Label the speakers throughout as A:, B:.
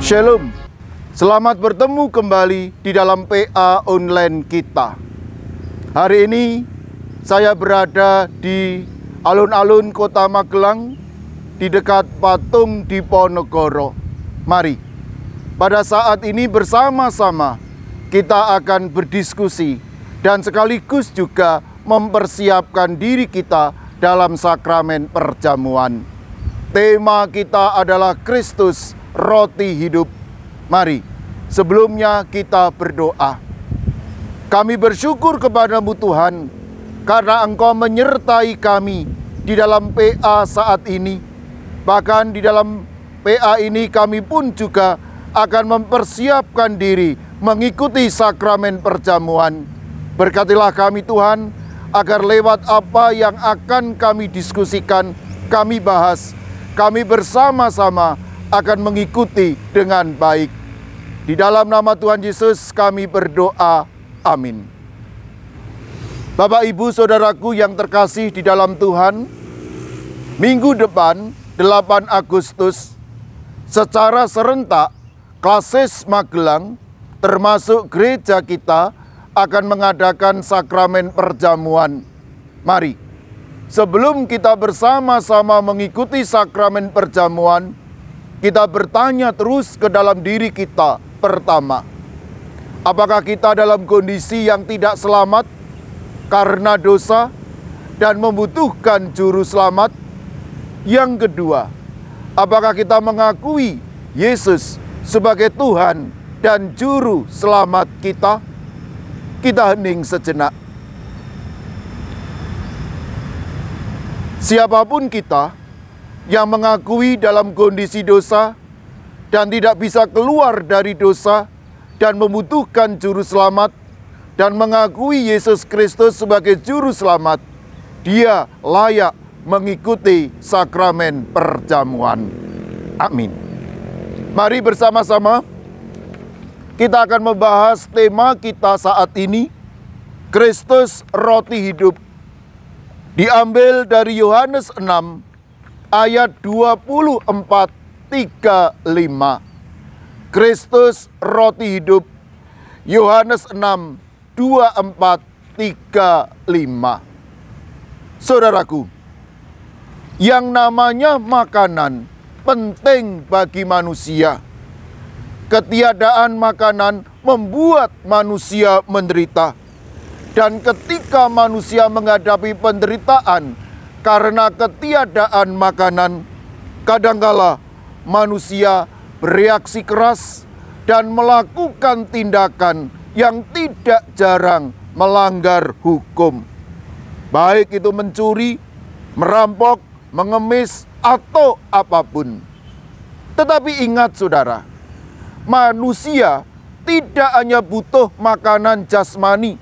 A: Shalom, selamat bertemu kembali di dalam PA online kita. Hari ini saya berada di alun-alun kota Magelang, di dekat patung Diponegoro. Mari, pada saat ini bersama-sama kita akan berdiskusi dan sekaligus juga mempersiapkan diri kita dalam sakramen perjamuan. Tema kita adalah Kristus, Roti Hidup. Mari, sebelumnya kita berdoa. Kami bersyukur kepadamu Tuhan, karena Engkau menyertai kami di dalam PA saat ini. Bahkan di dalam PA ini kami pun juga akan mempersiapkan diri mengikuti sakramen perjamuan. Berkatilah kami Tuhan, agar lewat apa yang akan kami diskusikan, kami bahas, kami bersama-sama akan mengikuti dengan baik. Di dalam nama Tuhan Yesus kami berdoa. Amin. Bapak, Ibu, Saudaraku yang terkasih di dalam Tuhan, minggu depan 8 Agustus secara serentak Klasis Magelang termasuk gereja kita akan mengadakan sakramen perjamuan. Mari, sebelum kita bersama-sama mengikuti sakramen perjamuan, kita bertanya terus ke dalam diri kita. Pertama, apakah kita dalam kondisi yang tidak selamat karena dosa dan membutuhkan juru selamat? Yang kedua, apakah kita mengakui Yesus sebagai Tuhan dan juru selamat kita? Kita hening sejenak. Siapapun kita yang mengakui dalam kondisi dosa dan tidak bisa keluar dari dosa dan membutuhkan juru selamat dan mengakui Yesus Kristus sebagai juru selamat, dia layak mengikuti sakramen perjamuan. Amin. Mari bersama-sama kita akan membahas tema kita saat ini, Kristus Roti Hidup. Diambil dari Yohanes 6 ayat 24-35. Kristus Roti Hidup. Yohanes 6, 24-35. Saudaraku, yang namanya makanan penting bagi manusia. Ketiadaan makanan membuat manusia menderita. Dan ketika manusia menghadapi penderitaan karena ketiadaan makanan, kadangkala manusia bereaksi keras dan melakukan tindakan yang tidak jarang melanggar hukum. Baik itu mencuri, merampok, mengemis, atau apapun. Tetapi ingat saudara, manusia tidak hanya butuh makanan jasmani,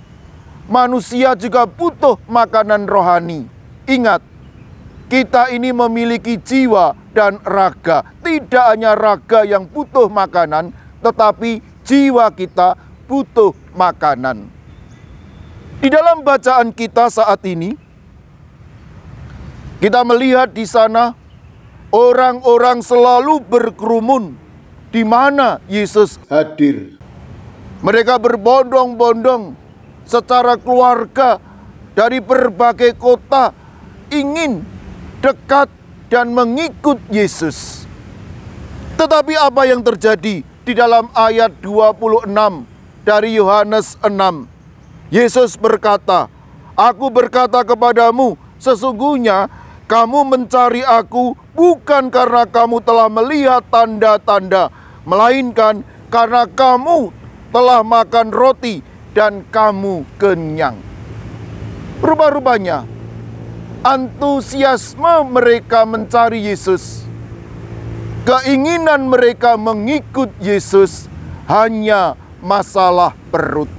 A: manusia juga butuh makanan rohani. Ingat, kita ini memiliki jiwa dan raga. Tidak hanya raga yang butuh makanan, tetapi jiwa kita butuh makanan. Di dalam bacaan kita saat ini, kita melihat di sana orang-orang selalu berkerumun di mana Yesus hadir. Mereka berbondong-bondong secara keluarga dari berbagai kota ingin dekat dan mengikut Yesus. Tetapi apa yang terjadi di dalam ayat 26 dari Yohanes 6? Yesus berkata, "Aku berkata kepadamu, sesungguhnya kamu mencari aku bukan karena kamu telah melihat tanda-tanda, melainkan karena kamu telah makan roti dan kamu kenyang." Rupa-rupanya antusiasme mereka mencari Yesus, keinginan mereka mengikut Yesus hanya masalah perut.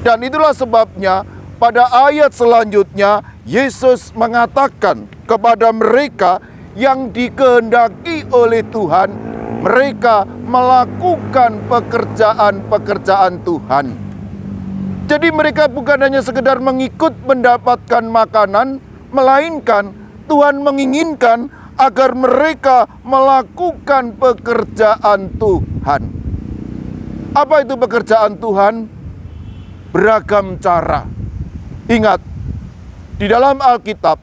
A: Dan itulah sebabnya pada ayat selanjutnya Yesus mengatakan kepada mereka yang dikehendaki oleh Tuhan, mereka melakukan pekerjaan-pekerjaan Tuhan. Jadi mereka bukan hanya sekedar mengikut mendapatkan makanan, melainkan Tuhan menginginkan agar mereka melakukan pekerjaan Tuhan. Apa itu pekerjaan Tuhan? Beragam cara. Ingat, di dalam Alkitab,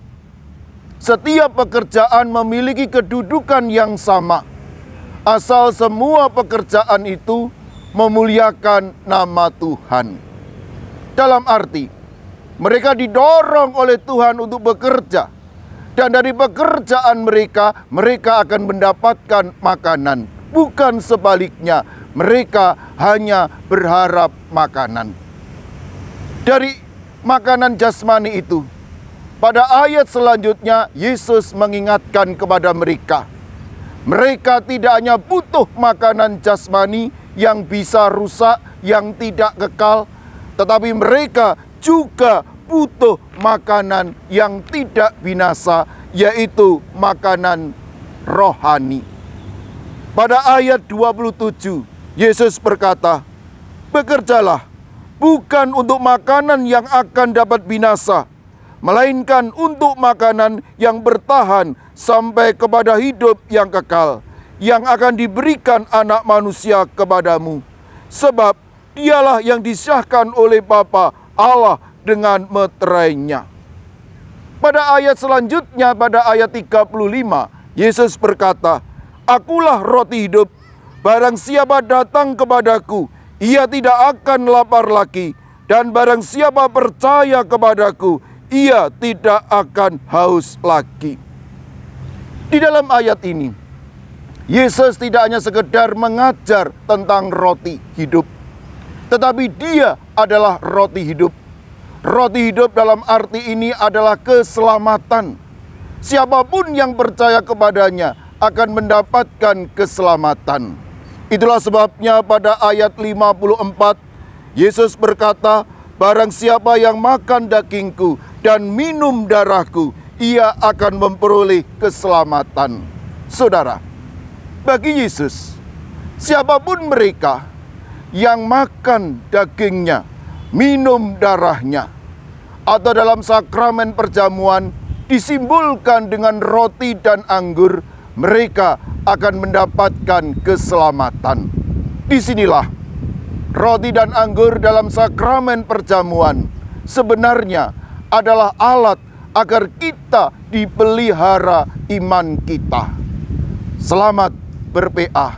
A: setiap pekerjaan memiliki kedudukan yang sama, asal semua pekerjaan itu memuliakan nama Tuhan. Dalam arti, mereka didorong oleh Tuhan untuk bekerja, dan dari pekerjaan mereka, mereka akan mendapatkan makanan. Bukan sebaliknya, mereka hanya berharap makanan. Dari makanan jasmani itu, pada ayat selanjutnya, Yesus mengingatkan kepada mereka. Mereka tidak hanya butuh makanan jasmani yang bisa rusak, yang tidak kekal, tetapi mereka juga butuh makanan yang tidak binasa, yaitu makanan rohani. Pada ayat 27, Yesus berkata, "Bekerjalah bukan untuk makanan yang akan dapat binasa, melainkan untuk makanan yang bertahan sampai kepada hidup yang kekal, yang akan diberikan Anak Manusia kepadamu. Sebab dialah yang disyahkan oleh Bapa Allah dengan meterainya." Pada ayat selanjutnya, pada ayat 35, Yesus berkata, "Akulah roti hidup. Barang siapa datang kepadaku, ia tidak akan lapar lagi. Dan barang siapa percaya kepadaku, ia tidak akan haus lagi." Di dalam ayat ini, Yesus tidak hanya sekedar mengajar tentang roti hidup, tetapi dia adalah roti hidup. Roti hidup dalam arti ini adalah keselamatan. Siapapun yang percaya kepadanya akan mendapatkan keselamatan. Itulah sebabnya pada ayat 54, Yesus berkata, "Barang siapa yang makan dagingku dan minum darahku, ia akan memperoleh keselamatan." Saudara, bagi Yesus, siapapun mereka yang makan dagingnya, minum darahnya, atau dalam sakramen perjamuan disimbolkan dengan roti dan anggur, mereka akan mendapatkan keselamatan. Disinilah roti dan anggur dalam sakramen perjamuan sebenarnya adalah alat agar kita dipelihara iman kita. Selamat ber-PA.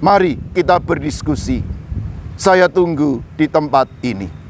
A: Mari kita berdiskusi. Saya tunggu di tempat ini.